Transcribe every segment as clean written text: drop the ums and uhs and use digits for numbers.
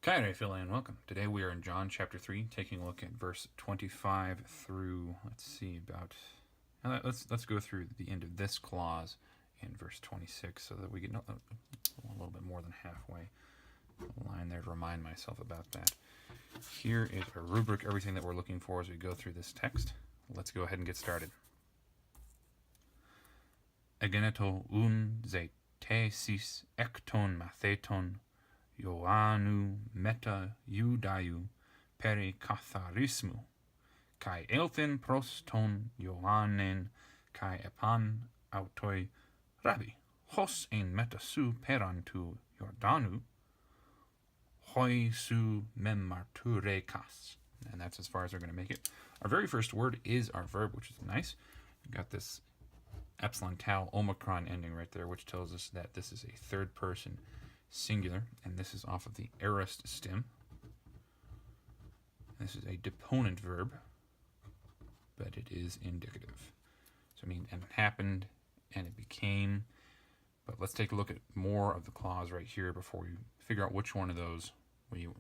Hăīre, φίλε, and welcome. Today we are in John chapter 3, taking a look at verse 25 through, let's go through the end of this clause in verse 26 so that we get a little bit more than halfway. A line there to remind myself about that. Here is a rubric, everything that we're looking for as we go through this text. Let's go ahead and get started. Egeneto un ze te sis ekton matheton Ioannou meta Iudaiou peri katharismou, kai elthen pros ton Ioannen kai epan autoi Rabbi, hos ein meta su peran tu Jordanou, hoi su mem marturekas. And that's as far as we're going to make it. Our very first word is our verb, which is nice. We've got this epsilon tau omicron ending right there, which tells us that this is a third person singular, and this is off of the aorist stem. This is a deponent verb, but it is indicative. So I mean, and it happened, and it became, but let's take a look at more of the clause right here before we figure out which one of those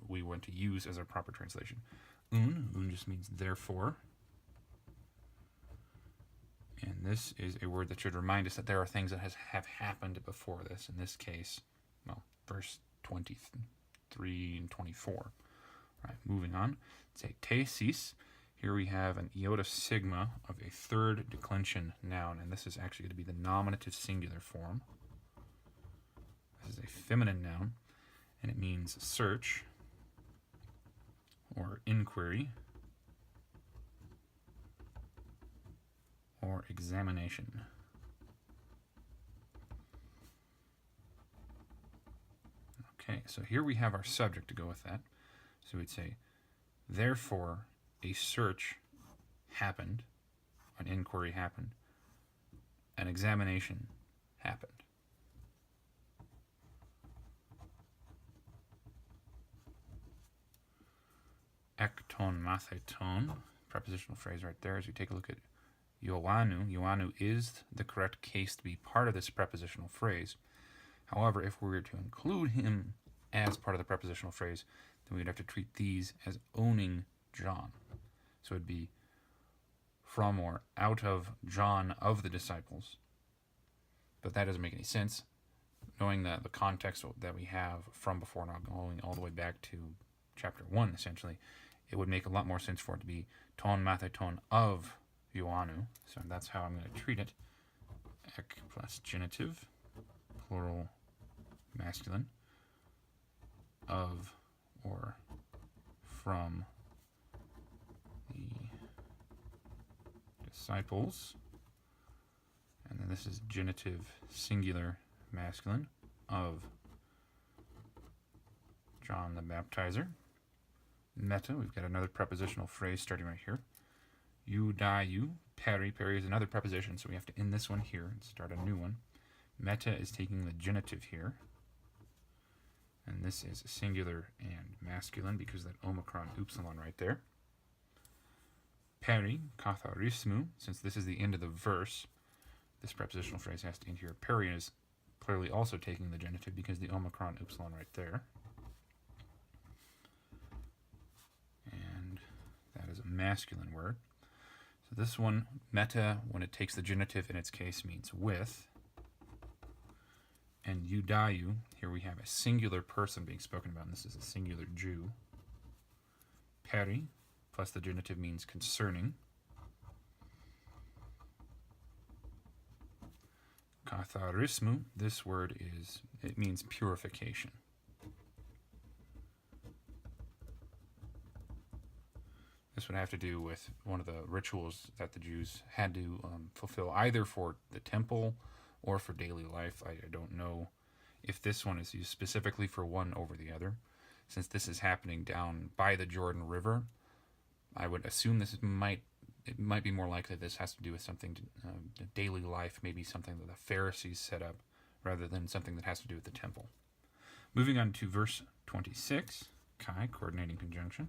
we want to use as our proper translation. Un just means therefore. And this is a word that should remind us that there are things that have happened before this. In this case, well, verse 23 and 24. All right, moving on. Say thesis. Here we have an iota sigma of a third declension noun, and this is actually going to be the nominative singular form. This is a feminine noun, and it means search or inquiry or examination. Okay, so here we have our subject to go with that. So we'd say, therefore, a search happened, an inquiry happened, an examination happened. Ekton matheton, prepositional phrase right there. As we take a look at Ioannou, Ioannou is the correct case to be part of this prepositional phrase. However, if we were to include him as part of the prepositional phrase, then we'd have to treat these as owning John. So it'd be from or out of John of the disciples. But that doesn't make any sense, knowing that the context that we have from before, now going all the way back to chapter 1, essentially, it would make a lot more sense for it to be ton matheton of Ioannou. So that's how I'm going to treat it. Ek plus genitive, plural masculine, of or from the disciples. And then this is genitive singular masculine of John the Baptizer. Meta, we've got another prepositional phrase starting right here. Iudaiou, peri is another preposition, so we have to end this one here and start a new one. Meta is taking the genitive here. And this is singular and masculine because of that omicron upsilon right there. Peri, katharismou, since this is the end of the verse, this prepositional phrase has to end here. Peri is clearly also taking the genitive because the omicron upsilon right there. And that is a masculine word. So this one, meta, when it takes the genitive in its case, means with. And Iudaiou, here we have a singular person being spoken about, and this is a singular Jew. Peri, plus the genitive, means concerning. Katharismou, this word it means purification. This would have to do with one of the rituals that the Jews had to fulfill, either for the temple or for daily life. I don't know if this one is used specifically for one over the other. Since this is happening down by the Jordan River, I would assume it might be more likely this has to do with something to daily life, maybe something that the Pharisees set up, rather than something that has to do with the temple. Moving on to verse 26, Kai, coordinating conjunction.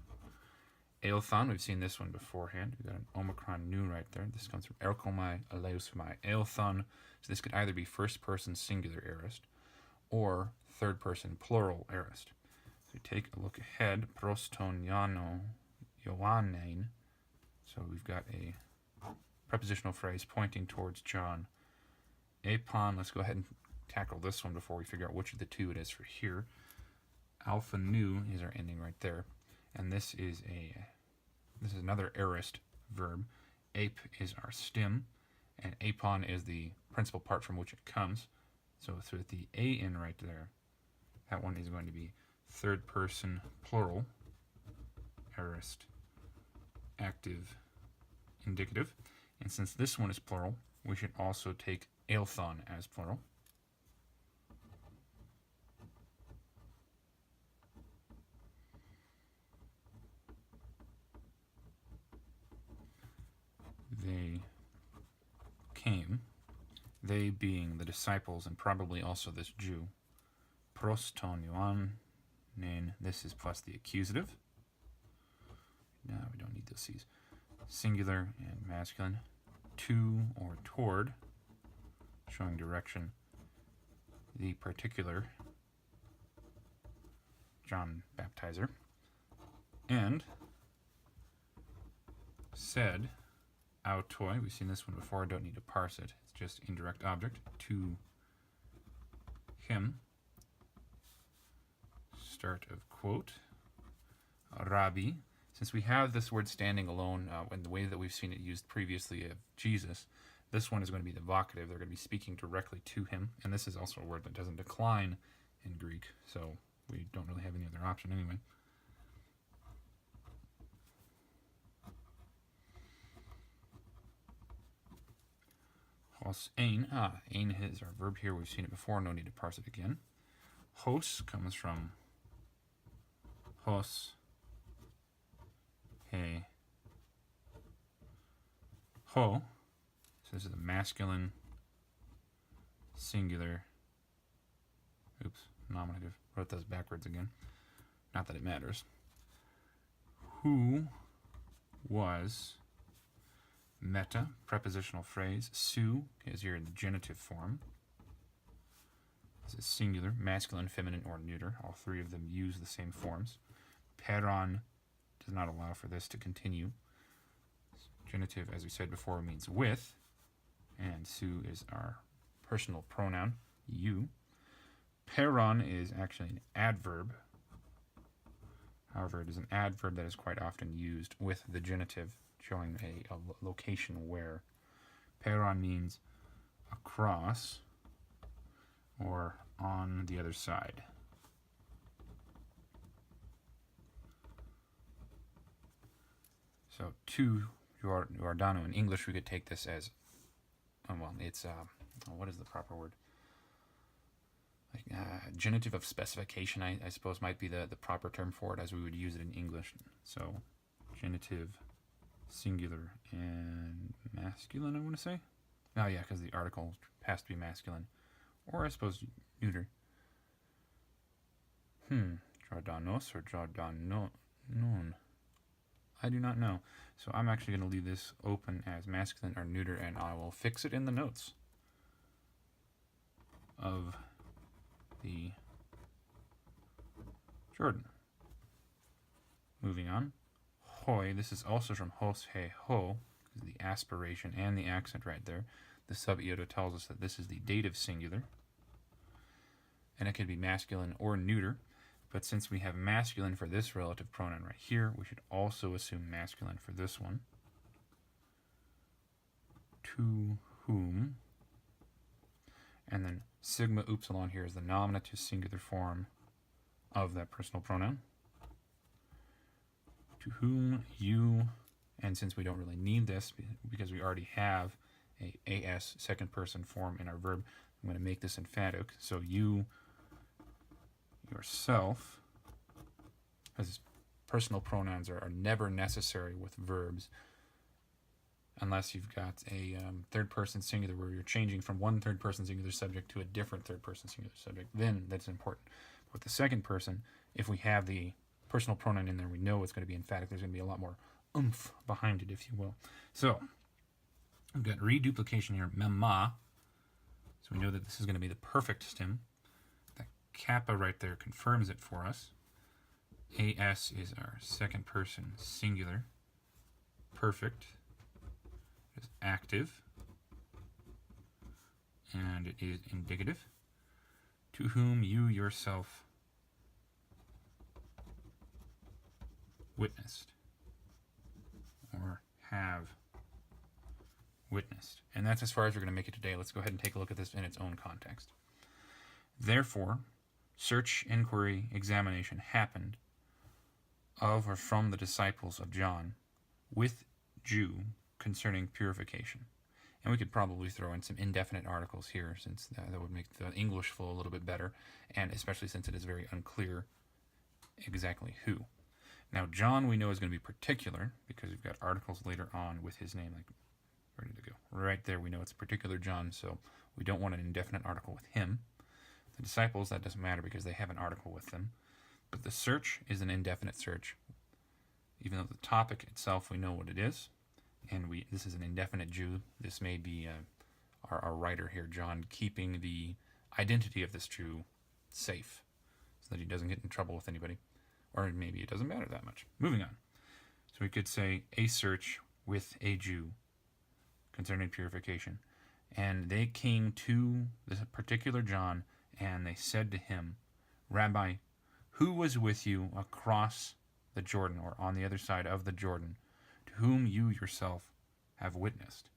Eilthon, we've seen this one beforehand. We've got an omicron nu right there. This comes from erkomai, aleusmai, eilthon. So this could either be first person singular aorist or third person plural aorist. So we take a look ahead, proston Ioannein. So we've got a prepositional phrase pointing towards John. Epon, let's go ahead and tackle this one before we figure out which of the two it is for here. Alpha nu is our ending right there. And this is another aorist verb. Ape is our stem, and apon is the principal part from which it comes. So with the a in right there, that one is going to be third person plural, aorist, active, indicative. And since this one is plural, we should also take eilthon as plural. They came, they being the disciples and probably also this Jew. Proston Ioannein, this is plus the accusative. No, we don't need those C's. Singular and masculine. To or toward, showing direction. The particular, John Baptizer. And said, autoi, we've seen this one before, I don't need to parse it. It's just indirect object. To him. Start of quote. Rabbi. Since we have this word standing alone in the way that we've seen it used previously of Jesus, this one is going to be the vocative. They're going to be speaking directly to him. And this is also a word that doesn't decline in Greek, so we don't really have any other option anyway. Hos ein. Ein is our verb here. We've seen it before. No need to parse it again. Hos comes from hos, he, ho. So this is the masculine, singular, nominative. Wrote those backwards again. Not that it matters. Who was, meta, prepositional phrase. Su is here in the genitive form. This is singular, masculine, feminine, or neuter. All three of them use the same forms. Peron does not allow for this to continue. Genitive, as we said before, means with. And su is our personal pronoun, you. Peron is actually an adverb. However, it is an adverb that is quite often used with the genitive, showing a location where. Peron means across or on the other side. So to Giordano, in English we could take this as, well, it's, what is the proper word? Genitive of specification, I suppose, might be the proper term for it as we would use it in English. So genitive, singular, and masculine, I want to say. Oh yeah, because the article has to be masculine. Or I suppose neuter. Giordanos or Giordanon. I do not know. So I'm actually going to leave this open as masculine or neuter, and I will fix it in the notes of the Jordan. Moving on. Hoi, this is also from hos, he, ho, the aspiration and the accent right there. The sub-iodo tells us that this is the dative singular, and it can be masculine or neuter. But since we have masculine for this relative pronoun right here, we should also assume masculine for this one. To whom. And then sigma upsilon here is the nominative singular form of that personal pronoun. To whom, you, and since we don't really need this because we already have a as second person form in our verb, I'm going to make this emphatic. So you, yourself, as personal pronouns are never necessary with verbs unless you've got a third person singular where you're changing from one third person singular subject to a different third person singular subject. Then that's important. With the second person, if we have the personal pronoun in there, we know it's going to be emphatic. There's going to be a lot more oomph behind it, if you will. So we've got reduplication here, mema. So we know that this is going to be the perfect stem. That kappa right there confirms it for us. AS is our second person singular. Perfect is active. And it is indicative. To whom you yourself witnessed or have witnessed. And that's as far as we're going to make it today. Let's go ahead and take a look at this in its own context. Therefore, search, inquiry, examination happened of or from the disciples of John with Jew concerning purification. And we could probably throw in some indefinite articles here, since that would make the English flow a little bit better, and especially since it is very unclear exactly who. Now, John we know is going to be particular, because we've got articles later on with his name, like, ready to go. Right there we know it's particular John, so we don't want an indefinite article with him. The disciples, that doesn't matter because they have an article with them. But the search is an indefinite search, even though the topic itself we know what it is. And this is an indefinite Jew. This may be our writer here, John, keeping the identity of this Jew safe so that he doesn't get in trouble with anybody. Or maybe it doesn't matter that much. Moving on. So we could say a search with a Jew concerning purification. And they came to this particular John, and they said to him, Rabbi, who was with you across the Jordan, or on the other side of the Jordan, to whom you yourself have witnessed?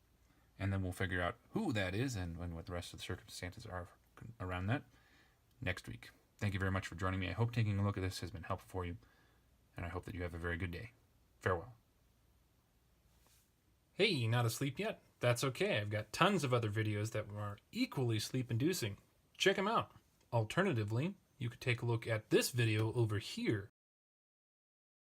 And then we'll figure out who that is and what the rest of the circumstances are around that next week. Thank you very much for joining me. I hope taking a look at this has been helpful for you, and I hope that you have a very good day. Farewell. Hey, not asleep yet? That's okay. I've got tons of other videos that are equally sleep-inducing. Check them out. Alternatively, you could take a look at this video over here.